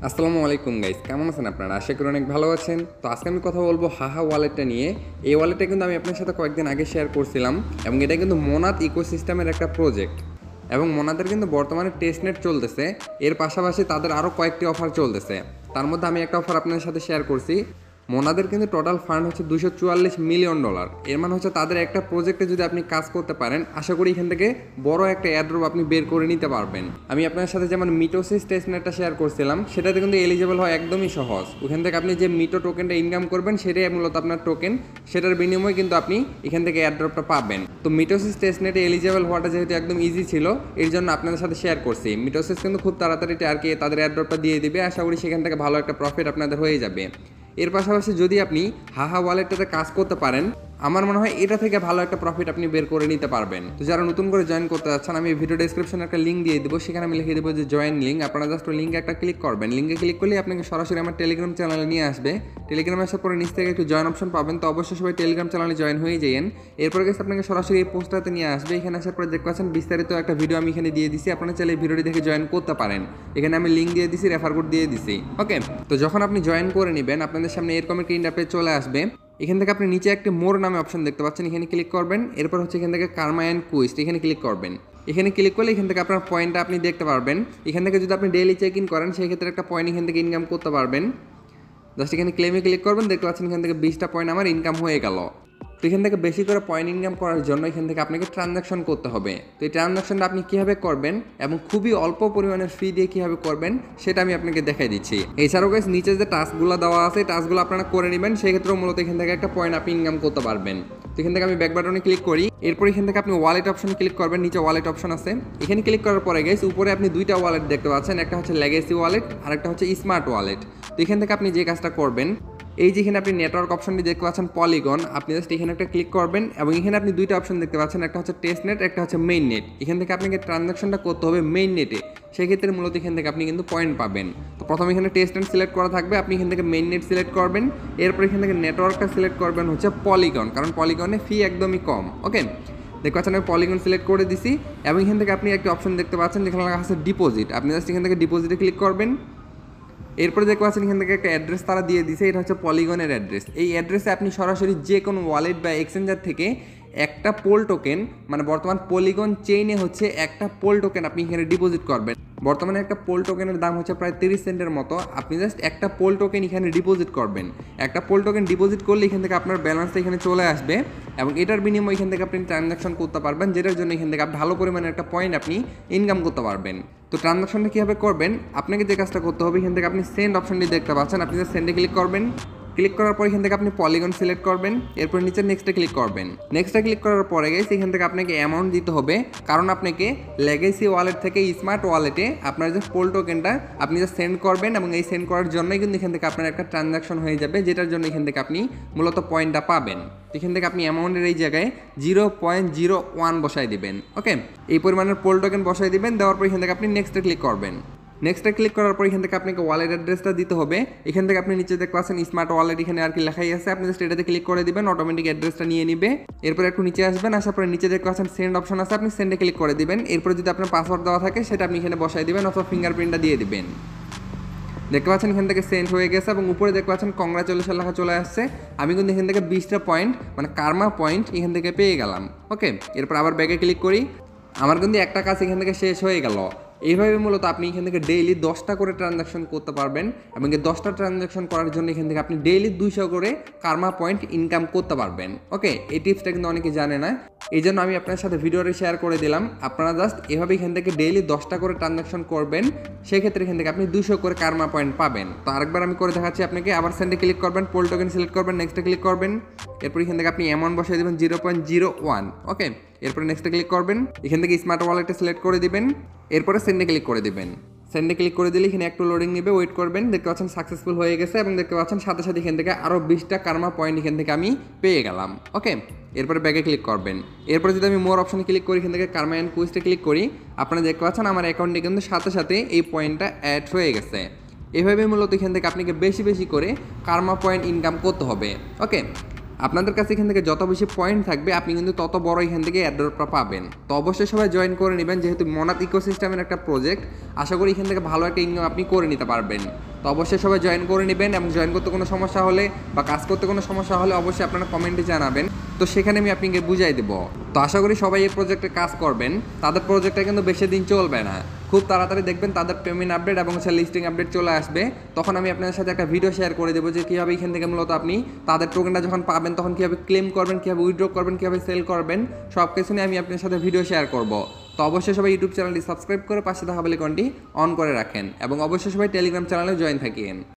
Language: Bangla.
আসসালামু আলাইকুম গাইস, কেমন আছেন আপনারা? আশা করি অনেক ভালো আছেন। তো আজকে আমি কথা বলবো হাহা ওয়ালেটটা নিয়ে। এই ওয়ালেটটা কিন্তু আমি আপনার সাথে কয়েকদিন আগে শেয়ার করছিলাম এবং এটা কিন্তু মোনাত ইকোসিস্টেমের একটা প্রজেক্ট এবং মোনাদের কিন্তু বর্তমানে টেস্টনেট চলতেছে। এর পাশাপাশি তাদের আরও কয়েকটি অফার চলতেছে। তার মধ্যে আমি একটা অফার আপনাদের সাথে শেয়ার করছি। মোনাদের কিন্তু টোটাল ফান্ড হচ্ছে $244 মিলিয়ন। এর মানে হচ্ছে তাদের একটা প্রজেক্টে যদি আপনি কাজ করতে পারেন, আশা করি এখান থেকে বড় একটা এয়ারড্রপ আপনি বের করে নিতে পারবেন। আমি আপনার সাথে যেমন মিটোসিস টেস্টনেটটা শেয়ার করছিলাম, সেটাতে কিন্তু এলিজিবল হয় একদমই সহজ। ওখান থেকে আপনি যে মিটো টোকেনটা ইনকাম করবেন সেটাই মূলত আপনার টোকেন, সেটার বিনিময়ে কিন্তু আপনি এখান থেকে এয়ারড্রপটা পাবেন। তো মিটোসিস টেস্টনেটে এলিজিবল হওয়াটা যেহেতু একদম ইজি ছিল, এর জন্য আপনাদের সাথে শেয়ার করছি। মিটোসিস কিন্তু খুব তাড়াতাড়ি আর কি তাদের এয়ারড্রপটা দিয়ে দিবে, আশা করি সেখান থেকে ভালো একটা প্রফিট আপনাদের হয়ে যাবে। এর পাশাপাশি যদি আপনি হাহা ওয়ালেটটাতে কাজ করতে পারেন, আমার মনে হয় এটা থেকে ভালো একটা প্রফিট আপনি বের করে নিতে পারবেন। তো যারা নতুন করে জয়েন করতে যাচ্ছেন, আমি ভিডিও ডেসক্রিপশনে একটা লিঙ্ক দিয়ে দেবো, সেখানে আমি লিখে দেবো যে জয়েন লিঙ্ক। আপনারা জাস্ট ওই লিঙ্কে একটা ক্লিক করবেন। লিঙ্কে ক্লিক করলে আপনাকে সরাসরি আমার টেলিগ্রাম চ্যানেলে নিয়ে আসবে। টেলিগ্রামে আসার পরে নিচ থেকে একটু জয়েন অপশন পাবেন। তো অবশ্যই সবাই টেলিগ্রাম চ্যানেলে জয়েন হয়ে যান। এরপরে গেছে আপনাকে সরাসরি এই পোস্টটাতে নিয়ে আসবে। এখানে আসার পরে দেখতে পাচ্ছেন বিস্তারিত একটা ভিডিও আমি এখানে দিয়ে দিছি। আপনারা চাইলে এই ভিডিওটি দেখে জয়েন করতে পারেন। এখানে আমি লিঙ্ক দিয়ে দিছি, রেফার কোড দিয়ে দিছি। ওকে, তো যখন আপনি জয়েন করে নেবেন, আপনাদের সামনে এরকম একটা ইন্টারফেস চলে আসবে। এখান থেকে আপনি নিচে একটি মোর নামে অপশন দেখতে পাচ্ছেন, এখানে ক্লিক করবেন। এরপর হচ্ছে এখান থেকে কার্মা অ্যান্ড কুইস্ট, এখানে ক্লিক করবেন। এখানে ক্লিক করলে এখান থেকে আপনার পয়েন্টটা আপনি দেখতে পারবেন। এখান থেকে যদি আপনি ডেইলি চেক ইন করেন, সেই ক্ষেত্রে একটা পয়েন্ট এখান থেকে ইনকাম করতে পারবেন। জাস্ট এখানে ক্লেমে ক্লিক করবেন, দেখতে পাচ্ছেন এখান থেকে 20টা পয়েন্ট আমার ইনকাম হয়ে গেল। তো এখান থেকে বেশি করে পয়েন্ট ইনকাম করার জন্য এখান থেকে আপনাকে ট্রানজাকশন করতে হবে। তো এই ট্রানজাকশনটা আপনি কীভাবে করবেন এবং খুবই অল্প পরিমাণের ফি দিয়ে কীভাবে করবেন সেটা আমি আপনাকে দেখাই দিচ্ছি। এছাড়াও গাইস নিচে যে টাস্কগুলো দেওয়া আছে, টাস্কগুলো আপনারা করে নেবেন, সেক্ষেত্রেও মূলত এখান থেকে একটা পয়েন্ট আপনি ইনকাম করতে পারবেন। তো এখান থেকে আমি ব্যাক বাটনে ক্লিক করি। এরপর এখান থেকে আপনি ওয়ালেট অপশনে ক্লিক করবেন। নিচে ওয়ালেট অপশন আছে, এখানে ক্লিক করার পরে গাইস উপরে আপনি দুইটা ওয়ালেট দেখতে পাচ্ছেন, একটা হচ্ছে লেগেসি ওয়ালেট আর একটা হচ্ছে স্মার্ট ওয়ালেট। তো এখান থেকে আপনি যে কাজটা করবেন, এই যেখানে আপনি নেটওয়ার্ক অপশনটি দেখতে পাচ্ছেন পলিগন, আপনি জাস্ট এখানে একটা ক্লিক করবেন এবং এখানে আপনি দুইটা অপশন দেখতে পাচ্ছেন, একটা হচ্ছে টেস্ট নেট, একটা হচ্ছে মেইন নেট। এখান থেকে আপনাকে ট্রানজাকশনটা করতে হবে মেইন নেটে, সেক্ষেত্রে মূলত এখান থেকে আপনি কিন্তু পয়েন্ট পাবেন। তো প্রথমে এখানে টেস্ট নেট সিলেক্ট করা থাকবে, আপনি এখান থেকে মেইন নেট সিলেক্ট করবেন। এরপর এখান থেকে নেটওয়ার্কটা সিলেক্ট করবেন হচ্ছে পলিগন, কারণ পলিগনে ফি একদমই কম। ওকে, দেখতে পাচ্ছেন আমি পলিগন সিলেক্ট করে দিছি এবং এখান থেকে আপনি একটা অপশন দেখতে পাচ্ছেন যেখানে লেখা আছে ডিপোজিট, আপনি জাস্ট এখান থেকে ডিপোজিটে ক্লিক করবেন। এরপরে দেখতে পাচ্ছেন এখান থেকে একটা অ্যাড্রেস তারা দিয়ে দিছে, এটা হচ্ছে পলিগনের অ্যাড্রেস। এই অ্যাড্রেসে আপনি সরাসরি যে কোনো ওয়ালেট বা এক্সচেঞ্জার থেকে একটা পোল টোকেন, মানে বর্তমান পলিগন চেইনে হচ্ছে একটা পোল টোকেন আপনি এখানে ডিপোজিট করবেন। বর্তমানে একটা পোল টোকেনের দাম হচ্ছে প্রায় 30 সেন্টের মতো। আপনি জাস্ট একটা পোল টোকেন এখানে ডিপোজিট করবেন। একটা পোল টোকেন ডিপোজিট করলে এখান থেকে আপনার ব্যালেন্সটা এখানে চলে আসবে এবং এটার বিনিময়ে এখান থেকে আপনি ট্রানজাকশন করতে পারবেন, যেটার জন্য এখান থেকে ভালো পরিমাণে একটা পয়েন্ট আপনি ইনকাম করতে পারবেন। তো ট্রানজাকশনটা কীভাবে করবেন, আপনাকে যে কাজটা করতে হবে, এখান থেকে আপনি সেন্ড অপশনটি দেখতে পাচ্ছেন, আপনি জাস্ট সেন্ডে ক্লিক করবেন। ক্লিক করার পর এখান থেকে আপনি পলিগন সিলেক্ট করবেন। এরপর নিচে নেক্সটে ক্লিক করবেন। নেক্সটে ক্লিক করার পরে গাইস এখান থেকে আপনাকে অ্যামাউন্ট দিতে হবে, কারণ আপনাকে লেগেসি ওয়ালেট থেকে স্মার্ট ওয়ালেটে আপনার যে পোল টোকেনটা আপনি যে সেন্ড করবেন এবং এই সেন্ড করার জন্যই কিন্তু এখান থেকে আপনার একটা ট্রানজাকশন হয়ে যাবে, যেটার জন্য এখান থেকে আপনি মূলত পয়েন্টটা পাবেন। এখান থেকে আপনি অ্যামাউন্টের এই জায়গায় 0.01 বসাই দিবেন। ওকে, এই পরিমাণের পোল টোকেন বসাই দিবেন। দেওয়ার পর এখান থেকে আপনি নেক্সটে ক্লিক করবেন। নেক্সটে ক্লিক করার পর এখান থেকে আপনাকে ওয়ালেট অ্যাড্রেসটা দিতে হবে। এখান থেকে আপনি নিচে দেখতে পাচ্ছেন স্মার্ট ওয়ালেট, এখানে আর কি লেখাই আছে, আপনি জাস্ট এটাতে ক্লিক করে দিবেন, অটোমেটিক অ্যাড্রেসটা নিয়ে নিবে। এরপর একটু নিচে আসবেন, আসার পরে নিচে দেখতে পাচ্ছেন সেন্ড অপশন আছে, আপনি সেন্ডে ক্লিক করে দিবেন। এরপর যদি আপনার পাসওয়ার্ড দেওয়া থাকে সেটা আপনি এখানে বসাই দিবেন অথবা ফিঙ্গারপ্রিন্টটা দিয়ে দিবেন। দেখতে পাচ্ছেন এখান থেকে সেন্ড হয়ে গেছে এবং উপরে দেখতে পাচ্ছেন কংগ্রাচুলেশন লেখা চলে আসছে। আমি কিন্তু এখান থেকে 20টা পয়েন্ট মানে কার্মা পয়েন্ট এখান থেকে পেয়ে গেলাম। ওকে, এরপর আবার ব্যাকে ক্লিক করি। আমার কিন্তু একটা কাজ এখান থেকে শেষ হয়ে গেল। এইভাবে মূলত আপনি এখান থেকে ডেইলি 10টা করে ট্রানজাকশন করতে পারবেন এবং এই 10টা ট্রানজাকশন করার জন্য এখান থেকে আপনি ডেইলি 200 করে কার্মা পয়েন্ট ইনকাম করতে পারবেন। ওকে, এই টিপসটা কিন্তু অনেকে জানে না, এই জন্য আমি আপনার সাথে ভিডিওতে শেয়ার করে দিলাম। আপনারা জাস্ট এভাবে এখান থেকে ডেইলি 10টা করে ট্রানজাকশন করবেন, সেক্ষেত্রে এখান থেকে আপনি 200 করে কার্মা পয়েন্ট পাবেন। তো আরেকবার আমি করে দেখাচ্ছি আপনাকে। আবার সেন্ডে ক্লিক করবেন, পোল টোকেন সিলেক্ট করবেন, নেক্সটে ক্লিক করবেন। এরপর এখান থেকে আপনি অ্যামাউন্ট বসিয়ে দেবেন 0.01। ওকে, এরপরে নেক্সটে ক্লিক করবেন। এখান থেকে স্মার্ট ওয়ালেটটা সিলেক্ট করে দিবেন। এরপরে সেন্ডে ক্লিক করে দিবেন। সেন্ডে ক্লিক করে দিলে এখানে একটু লোডিং নেবে, ওয়েট করবেন। দেখতে পাচ্ছেন সাকসেসফুল হয়ে গেছে এবং দেখতে পাচ্ছেন সাথে সাথে এখান থেকে আরও 20টা কার্মা পয়েন্ট এখান থেকে আমি পেয়ে গেলাম। ওকে, এরপরে ব্যাকে ক্লিক করবেন। এরপরে যদি আমি মোর অপশনে ক্লিক করি, এখান থেকে কার্মা অ্যান্ড কুইস্টে ক্লিক করি, আপনারা দেখতে পাচ্ছেন আমার অ্যাকাউন্টে কিন্তু সাথে সাথে এই পয়েন্টটা অ্যাড হয়ে গেছে। এভাবে মূলত এখান থেকে আপনাকে বেশি বেশি করে কার্মা পয়েন্ট ইনকাম করতে হবে। ওকে, আপনাদের কাছে এখান থেকে যত বেশি পয়েন্ট থাকবে আপনি কিন্তু তত বড় এখান থেকে এয়ারড্রপটা পাবেন। তো অবশ্যই সবাই জয়েন করে নেবেন, যেহেতু মোনাত ইকোসিস্টেমের একটা প্রজেক্ট, আশা করি এখান থেকে ভালো একটা ইনকাম আপনি করে নিতে পারবেন। তো অবশ্যই সবাই জয়েন করে নেবেন এবং জয়েন করতে কোনো সমস্যা হলে বা কাজ করতে কোনো সমস্যা হলে অবশ্যই আপনারা কমেন্টে জানাবেন, তো সেখানে আমি আপনাকে বুঝাই দেবো। তো আশা করি সবাই এই প্রজেক্টে কাজ করবেন, তাদের প্রজেক্টটা কিন্তু বেশি দিন চলবে না, খুব তাড়াতাড়ি দেখবেন তাদের পেমেন্ট আপডেট এবং লিস্টিং আপডেট চলে আসবে। তখন আমি আপনাদের সাথে একটা ভিডিও শেয়ার করে দেবো যে কীভাবে এখান থেকে মূলত আপনি তাদের টোকেনটা যখন পাবেন তখন কীভাবে ক্লেম করবেন, কীভাবে উইথড্র করবেন, কীভাবে সেল করবেন, সব কিছু নিয়ে আমি আপনার সাথে ভিডিও শেয়ার করব। তো অবশ্যই সবাই ইউটিউব চ্যানেলটি সাবস্ক্রাইব করে পাশে থাকা বেল আইকনটি অন করে রাখেন এবং অবশ্যই সবাই টেলিগ্রাম চ্যানেলে জয়েন থাকেন।